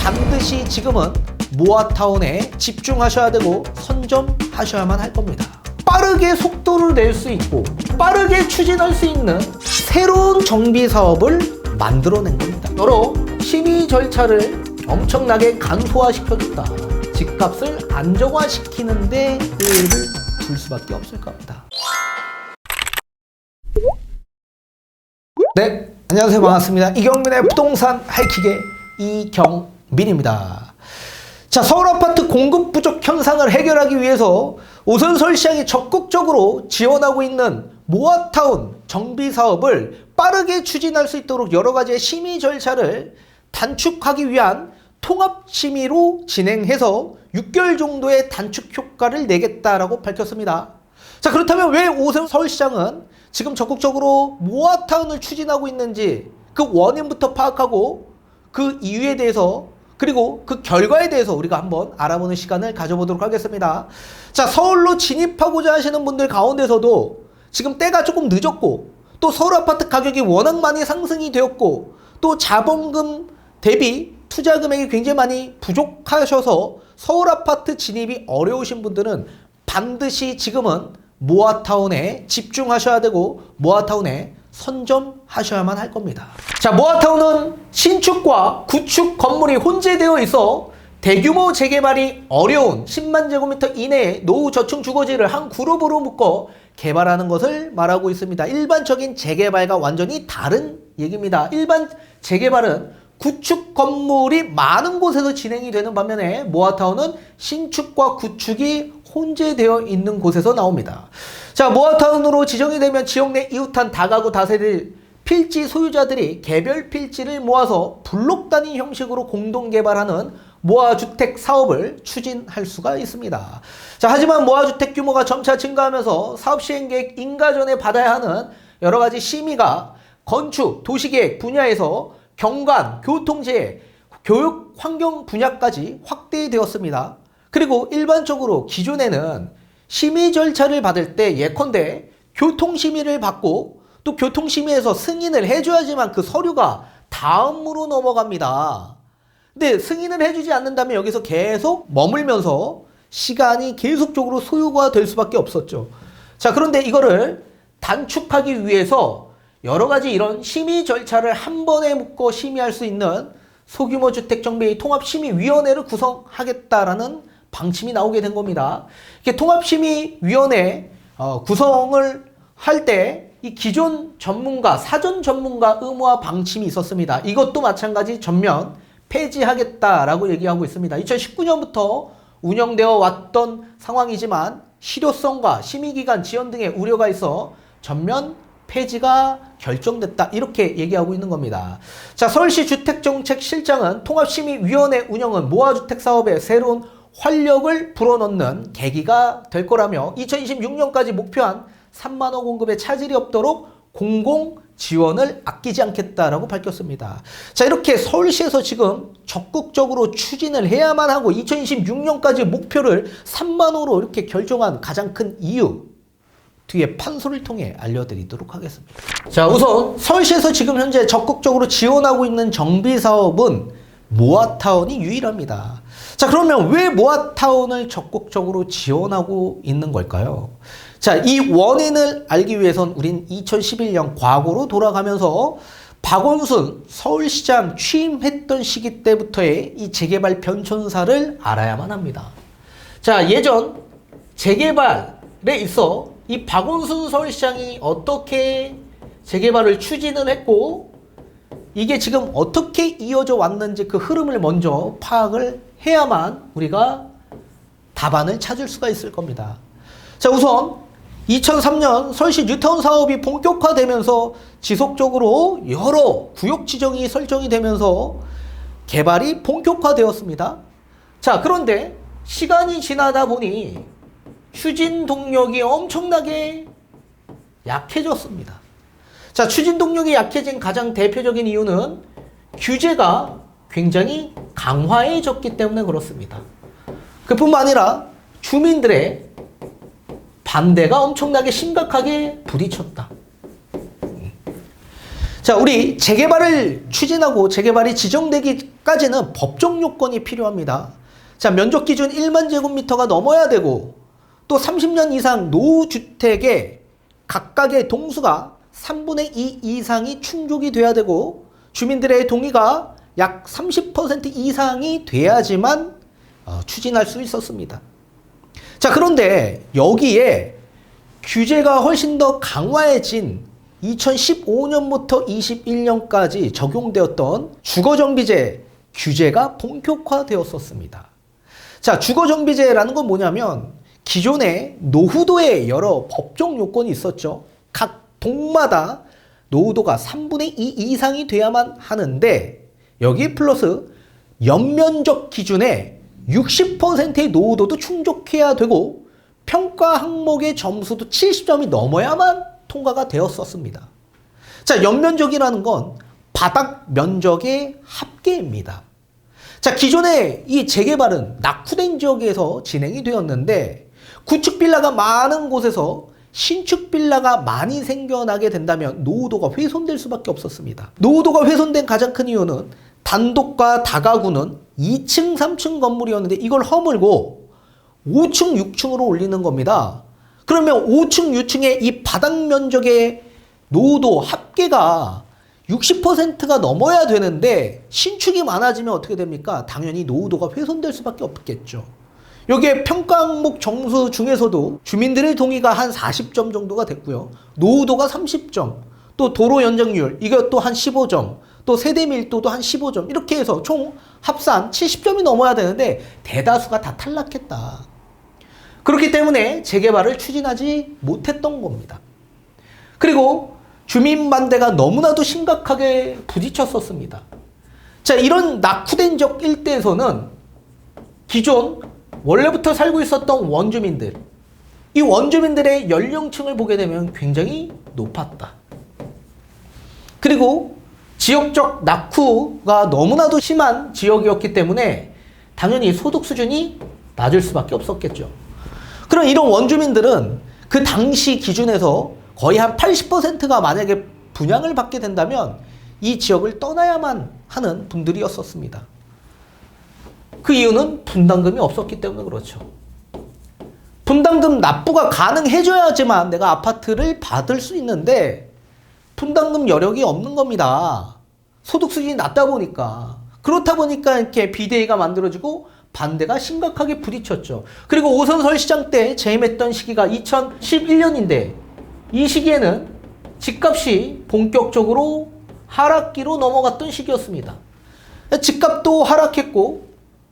반드시 지금은 모아타운에 집중하셔야 되고 선점하셔야만 할 겁니다. 빠르게 속도를 낼 수 있고 빠르게 추진할 수 있는 새로운 정비 사업을 만들어낸 겁니다. 여러 심의 절차를 엄청나게 간소화시켜줬다. 집값을 안정화시키는데 의의를 둘 수밖에 없을 겁니다. 네, 안녕하세요. 반갑습니다. 이경민의 부동산 하이킥의 이경민입니다. 자, 서울 아파트 공급 부족 현상을 해결하기 위해서 우선 서울시장이 적극적으로 지원하고 있는 모아타운 정비 사업을 빠르게 추진할 수 있도록 여러 가지의 심의 절차를 단축하기 위한 통합심의로 진행해서 6개월 정도의 단축 효과를 내겠다라고 밝혔습니다. 자, 그렇다면 왜 오세훈 서울시장은 지금 적극적으로 모아타운을 추진하고 있는지 그 원인부터 파악하고 그 이유에 대해서 그리고 그 결과에 대해서 우리가 한번 알아보는 시간을 가져보도록 하겠습니다. 자, 서울로 진입하고자 하시는 분들 가운데서도 지금 때가 조금 늦었고 또 서울 아파트 가격이 워낙 많이 상승이 되었고 또 자본금 대비 투자 금액이 굉장히 많이 부족하셔서 서울 아파트 진입이 어려우신 분들은 반드시 지금은 모아타운에 집중하셔야 되고 모아타운에 선점하셔야만 할 겁니다. 자, 모아타운은 신축과 구축 건물이 혼재되어 있어 대규모 재개발이 어려운 10만 제곱미터 이내의 노후 저층 주거지를 한 그룹으로 묶어 개발하는 것을 말하고 있습니다. 일반적인 재개발과 완전히 다른 얘기입니다. 일반 재개발은 구축 건물이 많은 곳에서 진행이 되는 반면에 모아타운은 신축과 구축이 혼재되어 있는 곳에서 나옵니다. 자, 모아타운으로 지정이 되면 지역 내 이웃한 다가구 다세대 필지 소유자들이 개별 필지를 모아서 블록 단위 형식으로 공동 개발하는 모아주택 사업을 추진할 수가 있습니다. 자, 하지만 모아주택 규모가 점차 증가하면서 사업 시행 계획 인가 전에 받아야 하는 여러 가지 심의가 건축, 도시계획 분야에서 경관, 교통재해, 교육, 환경 분야까지 확대되었습니다. 그리고 일반적으로 기존에는 심의 절차를 받을 때 예컨대 교통심의를 받고 또 교통심의에서 승인을 해줘야지만 그 서류가 다음으로 넘어갑니다. 근데 승인을 해주지 않는다면 여기서 계속 머물면서 시간이 계속적으로 소요가 될 수밖에 없었죠. 자, 그런데 이거를 단축하기 위해서 여러 가지 이런 심의 절차를 한 번에 묶어 심의할 수 있는 소규모 주택정비 통합심의위원회를 구성하겠다라는 방침이 나오게 된 겁니다. 이렇게 통합심의위원회 구성을 할 때 이 기존 전문가, 사전 전문가 의무화 방침이 있었습니다. 이것도 마찬가지 전면 폐지하겠다라고 얘기하고 있습니다. 2019년부터 운영되어 왔던 상황이지만 실효성과 심의기간 지연 등의 우려가 있어 전면 폐지가 결정됐다 이렇게 얘기하고 있는 겁니다. 자, 서울시 주택정책실장은 통합심의위원회 운영은 모아주택 사업에 새로운 활력을 불어넣는 계기가 될 거라며 2026년까지 목표한 3만 호 공급에 차질이 없도록 공공 지원을 아끼지 않겠다라고 밝혔습니다. 자, 이렇게 서울시에서 지금 적극적으로 추진을 해야만 하고 2026년까지 목표를 3만 호로 이렇게 결정한 가장 큰 이유 뒤에 판소를 통해 알려드리도록 하겠습니다. 자, 우선 서울시에서 지금 현재 적극적으로 지원하고 있는 정비 사업은 모아타운이 유일합니다. 자, 그러면 왜 모아타운을 적극적으로 지원하고 있는 걸까요? 자, 이 원인을 알기 위해선 우린 2011년 과거로 돌아가면서 박원순 서울시장 취임했던 시기 때부터의 이 재개발 변천사를 알아야만 합니다. 자, 예전 재개발에 있어 이 박원순 서울시장이 어떻게 재개발을 추진을 했고 이게 지금 어떻게 이어져 왔는지 그 흐름을 먼저 파악을 해야만 우리가 답안을 찾을 수가 있을 겁니다. 자, 우선 2003년 서울시 뉴타운 사업이 본격화되면서 지속적으로 여러 구역 지정이 설정이 되면서 개발이 본격화되었습니다. 자, 그런데 시간이 지나다 보니 추진 동력이 엄청나게 약해졌습니다. 자, 추진 동력이 약해진 가장 대표적인 이유는 규제가 굉장히 강화해졌기 때문에 그렇습니다. 그뿐만 아니라 주민들의 반대가 엄청나게 심각하게 부딪혔다. 자, 우리 재개발을 추진하고 재개발이 지정되기 이것까지는 법적 요건이 필요합니다. 자, 면적 기준 1만 제곱미터가 넘어야 되고 또 30년 이상 노후주택의 각각의 동수가 3분의 2 이상이 충족이 돼야 되고 주민들의 동의가 약 30% 이상이 돼야지만 추진할 수 있었습니다. 자, 그런데 여기에 규제가 훨씬 더 강화해진 2015년부터 21년까지 적용되었던 주거정비제 규제가 본격화되었었습니다. 자, 주거정비제라는 건 뭐냐면 기존에 노후도에 여러 법적 요건이 있었죠. 각 동마다 노후도가 3분의 2 이상이 돼야만 하는데 여기 플러스 연면적 기준에 60%의 노후도도 충족해야 되고 평가 항목의 점수도 70점이 넘어야만 통과가 되었었습니다. 자, 연면적이라는 건 바닥 면적의 합계입니다. 자, 기존에 이 재개발은 낙후된 지역에서 진행이 되었는데 구축 빌라가 많은 곳에서 신축 빌라가 많이 생겨나게 된다면 노후도가 훼손될 수밖에 없었습니다. 노후도가 훼손된 가장 큰 이유는 단독과 다가구는 2층, 3층 건물이었는데 이걸 허물고 5층, 6층으로 올리는 겁니다. 그러면 5층, 6층의 이 바닥 면적의 노후도 합계가 60%가 넘어야 되는데 신축이 많아지면 어떻게 됩니까? 당연히 노후도가 훼손될 수밖에 없겠죠. 여기에 평가 항목 점수 중에서도 주민들의 동의가 한 40점 정도가 됐고요. 노후도가 30점, 또 도로 연장률 이것도 한 15점, 또 세대 밀도도 한 15점 이렇게 해서 총 합산 70점이 넘어야 되는데 대다수가 다 탈락했다. 그렇기 때문에 재개발을 추진하지 못했던 겁니다. 그리고 주민 반대가 너무나도 심각하게 부딪혔었습니다. 자, 이런 낙후된 지역 일대에서는 기존 원래부터 살고 있었던 원주민들, 이 원주민들의 연령층을 보게 되면 굉장히 높았다. 그리고 지역적 낙후가 너무나도 심한 지역이었기 때문에 당연히 소득 수준이 낮을 수밖에 없었겠죠. 그럼 이런 원주민들은 그 당시 기준에서 거의 한 80%가 만약에 분양을 받게 된다면 이 지역을 떠나야만 하는 분들이었었습니다. 그 이유는 분담금이 없었기 때문에 그렇죠. 분담금 납부가 가능해져야지만 내가 아파트를 받을 수 있는데 분담금 여력이 없는 겁니다. 소득 수준이 낮다 보니까. 그렇다 보니까 이렇게 비대위가 만들어지고 반대가 심각하게 부딪혔죠. 그리고 오선설 시장 때 재임했던 시기가 2011년인데 이 시기에는 집값이 본격적으로 하락기로 넘어갔던 시기였습니다. 집값도 하락했고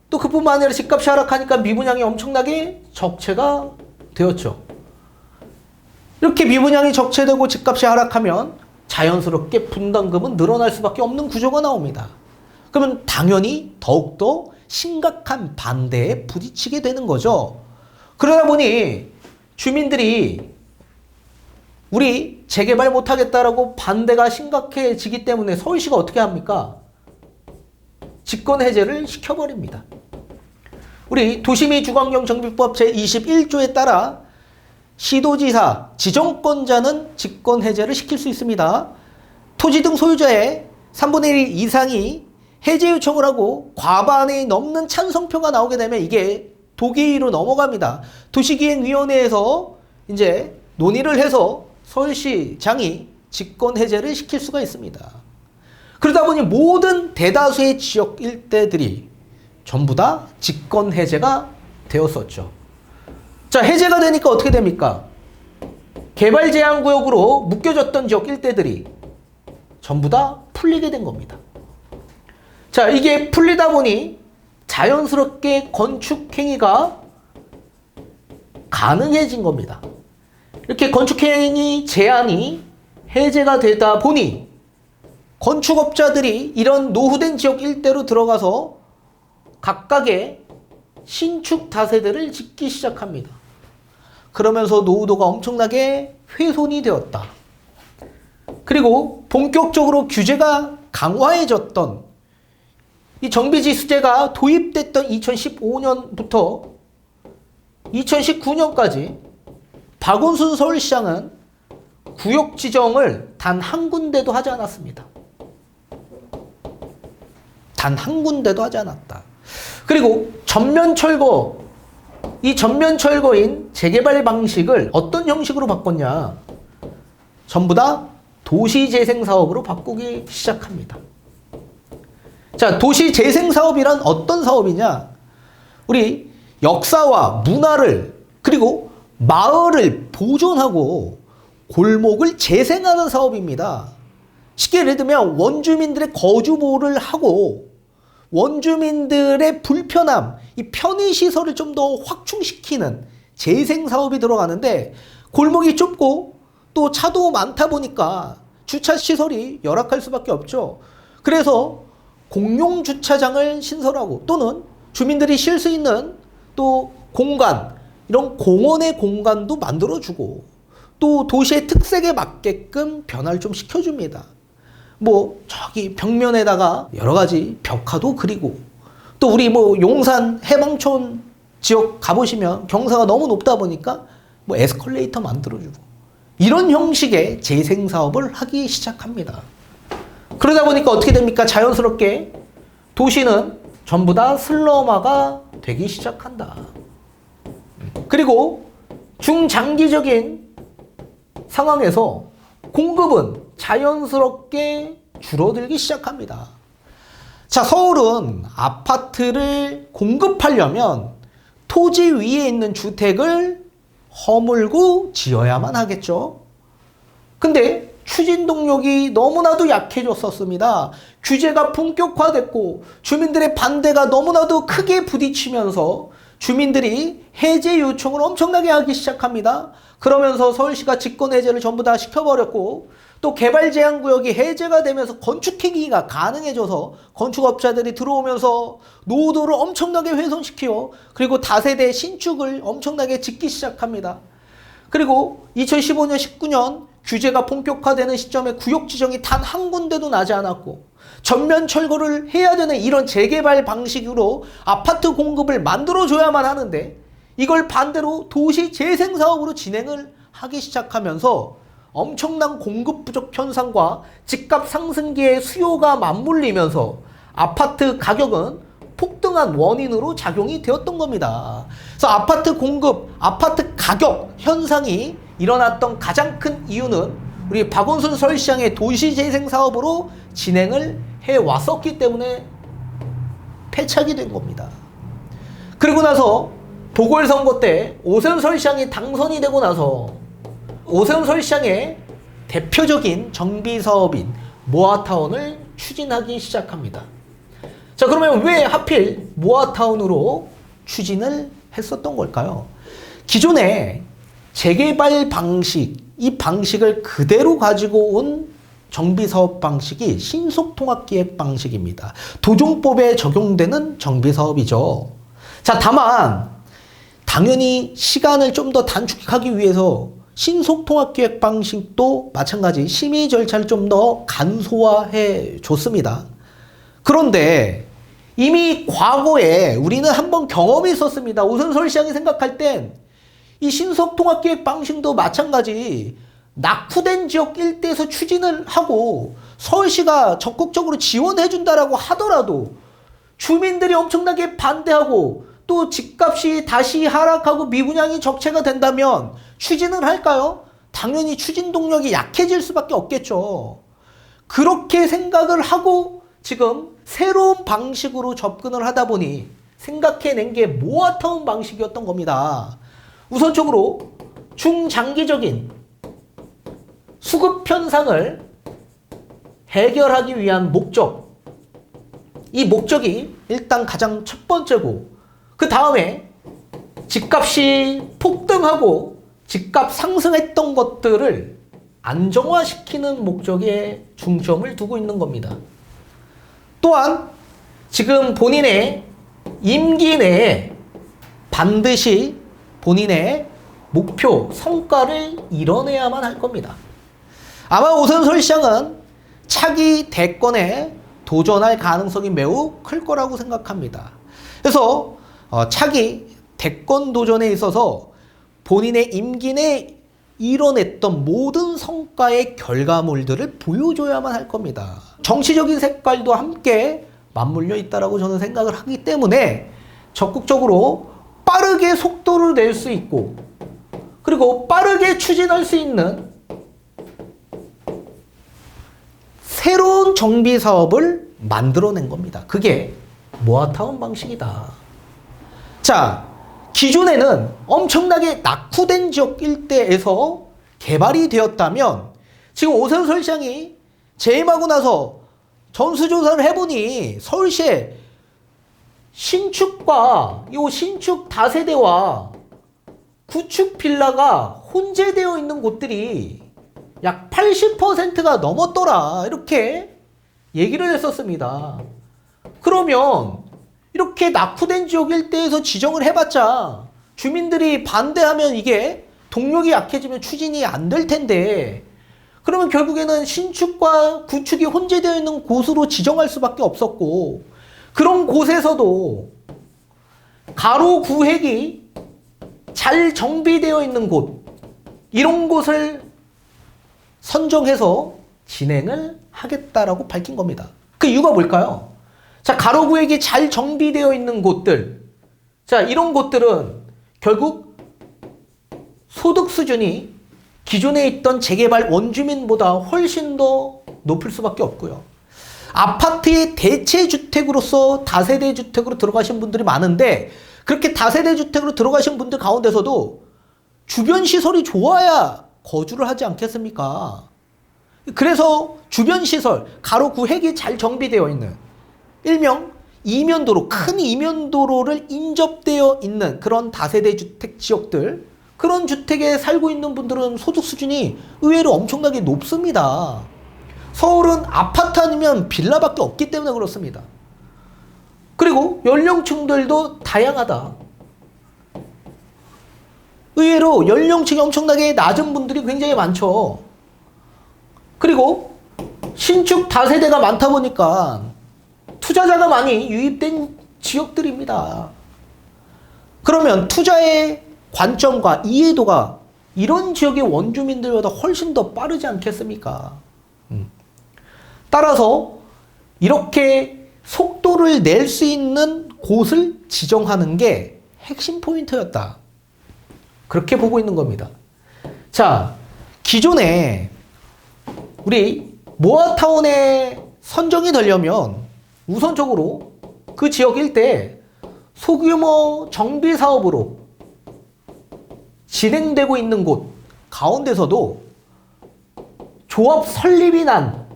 또 그뿐만 아니라 집값이 하락하니까 미분양이 엄청나게 적체가 되었죠. 이렇게 미분양이 적체되고 집값이 하락하면 자연스럽게 분담금은 늘어날 수밖에 없는 구조가 나옵니다. 그러면 당연히 더욱더 심각한 반대에 부딪히게 되는 거죠. 그러다 보니 주민들이 우리 재개발 못하겠다라고 반대가 심각해지기 때문에 서울시가 어떻게 합니까? 직권 해제를 시켜버립니다. 우리 도시미 주거환경 정비법 제21조에 따라 시도지사, 지정권자는 직권 해제를 시킬 수 있습니다. 토지 등 소유자의 3분의 1 이상이 해제 요청을 하고 과반이 넘는 찬성표가 나오게 되면 이게 도계위로 넘어갑니다. 도시기획위원회에서 이제 논의를 해서 서울시장이 직권 해제를 시킬 수가 있습니다. 그러다 보니 모든 대다수의 지역 일대들이 전부 다 직권 해제가 되었었죠. 자, 해제가 되니까 어떻게 됩니까? 개발 제한 구역으로 묶여졌던 지역 일대들이 전부 다 풀리게 된 겁니다. 자, 이게 풀리다 보니 자연스럽게 건축 행위가 가능해진 겁니다. 이렇게 건축 행위 제한이 해제가 되다 보니 건축업자들이 이런 노후된 지역 일대로 들어가서 각각의 신축 다세대를 짓기 시작합니다. 그러면서 노후도가 엄청나게 훼손이 되었다. 그리고 본격적으로 규제가 강화해졌던 이 정비지수제가 도입됐던 2015년부터 2019년까지 박원순 서울시장은 구역 지정을 단 한 군데도 하지 않았습니다. 단 한 군데도 하지 않았다. 그리고 전면 철거, 이 전면 철거인 재개발 방식을 어떤 형식으로 바꿨냐? 전부 다 도시재생 사업으로 바꾸기 시작합니다. 자, 도시재생 사업이란 어떤 사업이냐? 우리 역사와 문화를 그리고 마을을 보존하고 골목을 재생하는 사업입니다. 쉽게 예를 들면 원주민들의 거주 보호를 하고 원주민들의 불편함, 이 편의시설을 좀 더 확충시키는 재생 사업이 들어가는데, 골목이 좁고 또 차도 많다 보니까 주차시설이 열악할 수밖에 없죠. 그래서 공용주차장을 신설하고 또는 주민들이 쉴 수 있는 또 공간, 이런 공원의 공간도 만들어주고 또 도시의 특색에 맞게끔 변화를 좀 시켜줍니다. 뭐 저기 벽면에다가 여러 가지 벽화도 그리고 또 우리 뭐 용산 해방촌 지역 가보시면 경사가 너무 높다 보니까 뭐 에스컬레이터 만들어주고 이런 형식의 재생 사업을 하기 시작합니다. 그러다 보니까 어떻게 됩니까? 자연스럽게 도시는 전부 다 슬럼화가 되기 시작한다. 그리고 중장기적인 상황에서 공급은 자연스럽게 줄어들기 시작합니다. 자, 서울은 아파트를 공급하려면 토지 위에 있는 주택을 허물고 지어야만 하겠죠. 근데 추진동력이 너무나도 약해졌었습니다. 규제가 본격화됐고 주민들의 반대가 너무나도 크게 부딪히면서 주민들이 해제 요청을 엄청나게 하기 시작합니다. 그러면서 서울시가 직권 해제를 전부 다 시켜버렸고 또 개발 제한 구역이 해제가 되면서 건축 행위가 가능해져서 건축업자들이 들어오면서 노후도를 엄청나게 훼손시키고 그리고 다세대 신축을 엄청나게 짓기 시작합니다. 그리고 2015년, 19년 규제가 본격화되는 시점에 구역 지정이 단 한 군데도 나지 않았고 전면 철거를 해야 되는 이런 재개발 방식으로 아파트 공급을 만들어줘야만 하는데 이걸 반대로 도시 재생 사업으로 진행을 하기 시작하면서 엄청난 공급 부족 현상과 집값 상승기의 수요가 맞물리면서 아파트 가격은 폭등한 원인으로 작용이 되었던 겁니다. 그래서 아파트 공급, 아파트 가격 현상이 일어났던 가장 큰 이유는 우리 박원순 서울시장의 도시재생 사업으로 진행을 해왔었기 때문에 패착이 된 겁니다. 그리고 나서 보궐선거 때 오세훈 서울시장이 당선이 되고 나서 오세훈 서울시장의 대표적인 정비사업인 모아타운을 추진하기 시작합니다. 자, 그러면 왜 하필 모아타운으로 추진을 했었던 걸까요? 기존에 재개발 방식, 이 방식을 그대로 가지고 온 정비사업 방식이 신속통합기획 방식입니다. 도정법에 적용되는 정비사업이죠. 자, 다만 당연히 시간을 좀 더 단축하기 위해서 신속통합기획 방식도 마찬가지 심의 절차를 좀 더 간소화해 줬습니다. 그런데 이미 과거에 우리는 한번 경험이 있었습니다. 오세훈 서울시장이 생각할 땐 이 신속통합기획 방식도 마찬가지 낙후된 지역 일대에서 추진을 하고 서울시가 적극적으로 지원해준다라고 하더라도 주민들이 엄청나게 반대하고 또 집값이 다시 하락하고 미분양이 적체가 된다면 추진을 할까요? 당연히 추진 동력이 약해질 수밖에 없겠죠. 그렇게 생각을 하고 지금 새로운 방식으로 접근을 하다 보니 생각해낸 게 모아타운 방식이었던 겁니다. 우선적으로 중장기적인 수급 현상을 해결하기 위한 목적, 이 목적이 일단 가장 첫 번째고 그 다음에 집값이 폭등하고 집값 상승했던 것들을 안정화시키는 목적에 중점을 두고 있는 겁니다. 또한 지금 본인의 임기 내에 반드시 본인의 목표, 성과를 이뤄내야만 할 겁니다. 아마 오세훈 서울시장은 차기 대권에 도전할 가능성이 매우 클 거라고 생각합니다. 그래서 차기 대권 도전에 있어서 본인의 임기 내에 이뤄냈던 모든 성과의 결과물들을 보여줘야만 할 겁니다. 정치적인 색깔도 함께 맞물려 있다라고 저는 생각을 하기 때문에 적극적으로 빠르게 속도를 낼 수 있고 그리고 빠르게 추진할 수 있는 새로운 정비 사업을 만들어낸 겁니다. 그게 모아타운 방식이다. 자, 기존에는 엄청나게 낙후된 지역 일대에서 개발이 되었다면 지금 오세훈 시장이 재임하고 나서 전수조사를 해보니 서울시에 신축과 이 신축 다세대와 구축 빌라가 혼재되어 있는 곳들이 약 80%가 넘었더라 이렇게 얘기를 했었습니다. 그러면 이렇게 낙후된 지역 일대에서 지정을 해봤자 주민들이 반대하면 이게 동력이 약해지면 추진이 안 될 텐데 그러면 결국에는 신축과 구축이 혼재되어 있는 곳으로 지정할 수밖에 없었고 그런 곳에서도 가로 구획이 잘 정비되어 있는 곳 이런 곳을 선정해서 진행을 하겠다라고 밝힌 겁니다. 그 이유가 뭘까요? 자, 가로 구획이 잘 정비되어 있는 곳들. 자, 이런 곳들은 결국 소득 수준이 기존에 있던 재개발 원주민보다 훨씬 더 높을 수밖에 없고요. 아파트의 대체 주택으로서 다세대 주택으로 들어가신 분들이 많은데 그렇게 다세대 주택으로 들어가신 분들 가운데서도 주변 시설이 좋아야 거주를 하지 않겠습니까? 그래서 주변 시설, 가로 구획이 잘 정비되어 있는 일명 이면도로, 큰 이면도로를 인접되어 있는 그런 다세대 주택 지역들, 그런 주택에 살고 있는 분들은 소득 수준이 의외로 엄청나게 높습니다. 서울은 아파트 아니면 빌라밖에 없기 때문에 그렇습니다. 그리고 연령층들도 다양하다. 의외로 연령층이 엄청나게 낮은 분들이 굉장히 많죠. 그리고 신축 다세대가 많다 보니까 투자자가 많이 유입된 지역들입니다. 그러면 투자의 관점과 이해도가 이런 지역의 원주민들보다 훨씬 더 빠르지 않겠습니까? 따라서 이렇게 속도를 낼 수 있는 곳을 지정하는 게 핵심 포인트였다. 그렇게 보고 있는 겁니다. 자, 기존에 우리 모아타운에 선정이 되려면 우선적으로 그 지역 일대에 소규모 정비 사업으로 진행되고 있는 곳 가운데서도 조합 설립이 난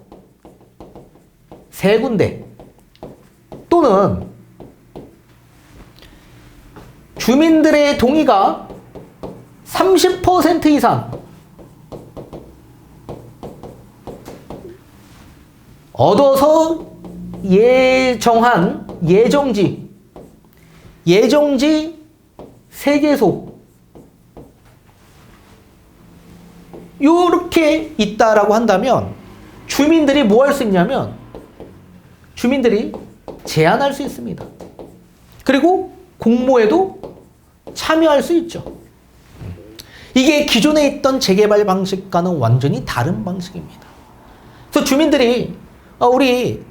세 군데 또는 주민들의 동의가 30% 이상 얻어서 예정한 예정지 3개소 요렇게 있다라고 한다면 주민들이 뭐 할 수 있냐면 주민들이 제안할 수 있습니다. 그리고 공모에도 참여할 수 있죠. 이게 기존에 있던 재개발 방식과는 완전히 다른 방식입니다. 그래서 주민들이 우리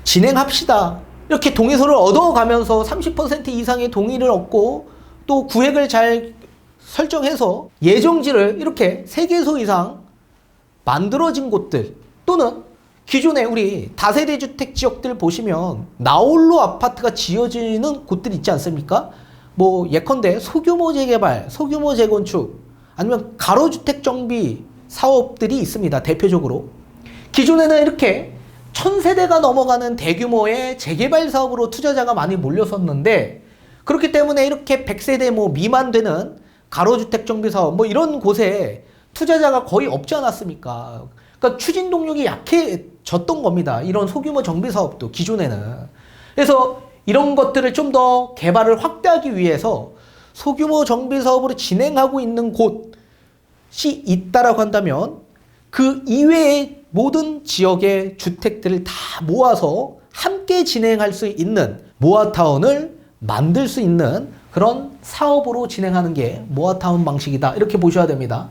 진행합시다. 이렇게 동의서를 얻어가면서 30% 이상의 동의를 얻고 또 구획을 잘 설정해서 예정지를 이렇게 3개소 이상 만들어진 곳들 또는 기존에 우리 다세대 주택 지역들 보시면 나홀로 아파트가 지어지는 곳들 있지 않습니까? 뭐 예컨대 소규모 재개발, 소규모 재건축 아니면 가로주택 정비 사업들이 있습니다. 대표적으로 기존에는 이렇게 1000세대가 넘어가는 대규모의 재개발 사업으로 투자자가 많이 몰렸었는데 그렇기 때문에 이렇게 100세대 뭐 미만 되는 가로주택 정비 사업 뭐 이런 곳에 투자자가 거의 없지 않았습니까? 그러니까 추진 동력이 약해졌던 겁니다. 이런 소규모 정비 사업도 기존에는. 그래서 이런 것들을 좀 더 개발을 확대하기 위해서 소규모 정비 사업으로 진행하고 있는 곳이 있다라고 한다면 그 이외의 모든 지역의 주택들을 다 모아서 함께 진행할 수 있는 모아타운을 만들 수 있는 그런 사업으로 진행하는 게 모아타운 방식이다. 이렇게 보셔야 됩니다.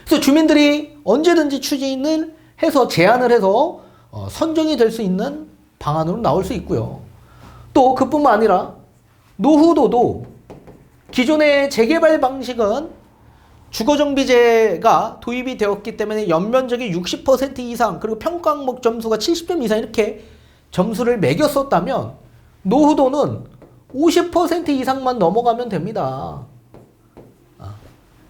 그래서 주민들이 언제든지 추진을 해서 제안을 해서 선정이 될 수 있는 방안으로 나올 수 있고요. 또 그뿐만 아니라 노후도도 기존의 재개발 방식은 주거정비제가 도입이 되었기 때문에 연면적이 60% 이상 그리고 평가 항목 점수가 70점 이상 이렇게 점수를 매겼었다면 노후도는 50% 이상만 넘어가면 됩니다.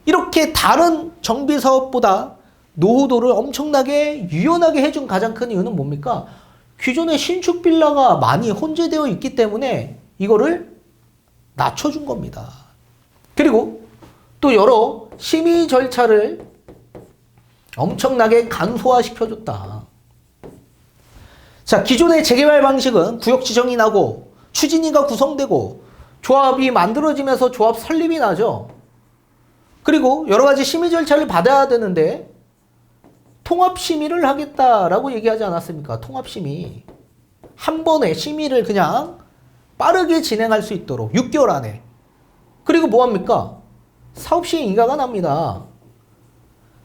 이렇게 다른 정비사업보다 노후도를 엄청나게 유연하게 해준 가장 큰 이유는 뭡니까? 기존의 신축 빌라가 많이 혼재되어 있기 때문에 이거를 낮춰준 겁니다. 그리고 또 여러 심의 절차를 엄청나게 간소화시켜줬다. 자, 기존의 재개발 방식은 구역 지정이 나고 추진위가 구성되고 조합이 만들어지면서 조합 설립이 나죠. 그리고 여러 가지 심의 절차를 받아야 되는데 통합심의를 하겠다라고 얘기하지 않았습니까? 통합심의. 한 번에 심의를 그냥 빠르게 진행할 수 있도록 6개월 안에. 그리고 뭐합니까? 사업시행 인가가 납니다.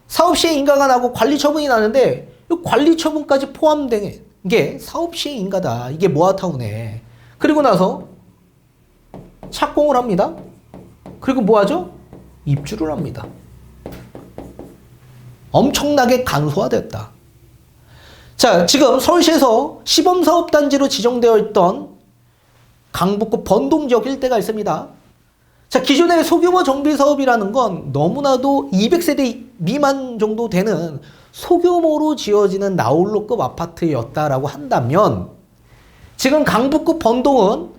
사업시행 인가가 나고 관리처분이 나는데 이 관리처분까지 포함된 게 사업시행 인가다. 이게 모아타운에. 그리고 나서 착공을 합니다. 그리고 뭐하죠? 입주를 합니다. 엄청나게 간소화됐다. 자, 지금 서울시에서 시범사업단지로 지정되어 있던 강북구 번동지역 일대가 있습니다. 자, 기존의 소규모 정비사업이라는 건 너무나도 200세대 미만 정도 되는 소규모로 지어지는 나홀로급 아파트였다라고 한다면 지금 강북구 번동은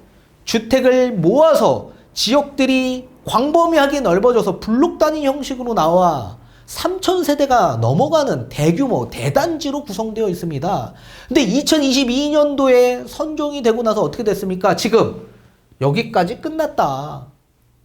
주택을 모아서 지역들이 광범위하게 넓어져서 블록 단위 형식으로 나와 3,000세대가 넘어가는 대규모 대단지로 구성되어 있습니다. 근데 2022년도에 선정이 되고 나서 어떻게 됐습니까? 지금 여기까지 끝났다.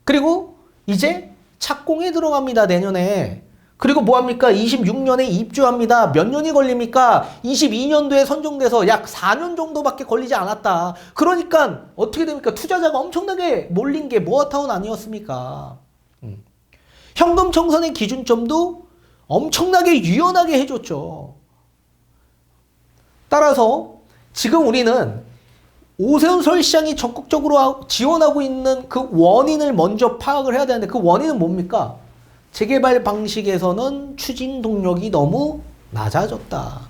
그리고 이제 착공에 들어갑니다. 내년에. 그리고 뭐합니까? 26년에 입주합니다. 몇 년이 걸립니까? 22년도에 선정돼서 약 4년 정도밖에 걸리지 않았다. 그러니까 어떻게 됩니까? 투자자가 엄청나게 몰린 게 모아타운 아니었습니까? 현금 청산의 기준점도 엄청나게 유연하게 해줬죠. 따라서 지금 우리는 오세훈 서울시장이 적극적으로 지원하고 있는 그 원인을 먼저 파악을 해야 되는데 그 원인은 뭡니까? 재개발 방식에서는 추진 동력이 너무 낮아졌다.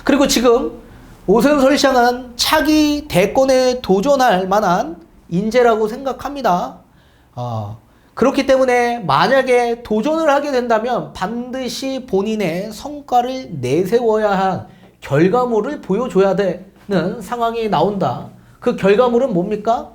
그리고 지금 오세훈 서울시장은 차기 대권에 도전할 만한 인재라고 생각합니다. 그렇기 때문에 만약에 도전을 하게 된다면 반드시 본인의 성과를 내세워야 한 결과물을 보여줘야 되는 상황이 나온다. 그 결과물은 뭡니까?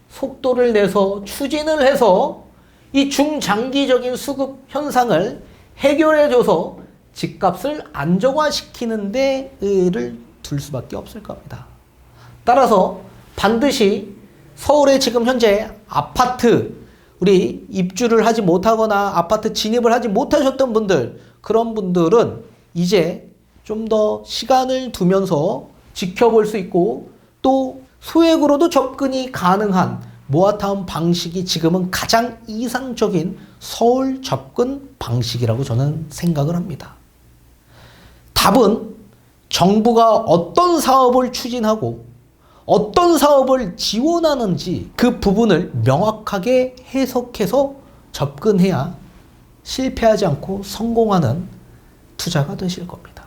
속도를 내서 추진을 해서 이 중장기적인 수급 현상을 해결해줘서 집값을 안정화시키는 데를 둘 수밖에 없을 겁니다. 따라서 반드시 서울에 지금 현재 아파트 우리 입주를 하지 못하거나 아파트 진입을 하지 못하셨던 분들, 그런 분들은 이제 좀 더 시간을 두면서 지켜볼 수 있고 또 소액으로도 접근이 가능한 모아타운 방식이 지금은 가장 이상적인 서울 접근 방식이라고 저는 생각을 합니다. 답은 정부가 어떤 사업을 추진하고 어떤 사업을 지원하는지 그 부분을 명확하게 해석해서 접근해야 실패하지 않고 성공하는 투자가 되실 겁니다.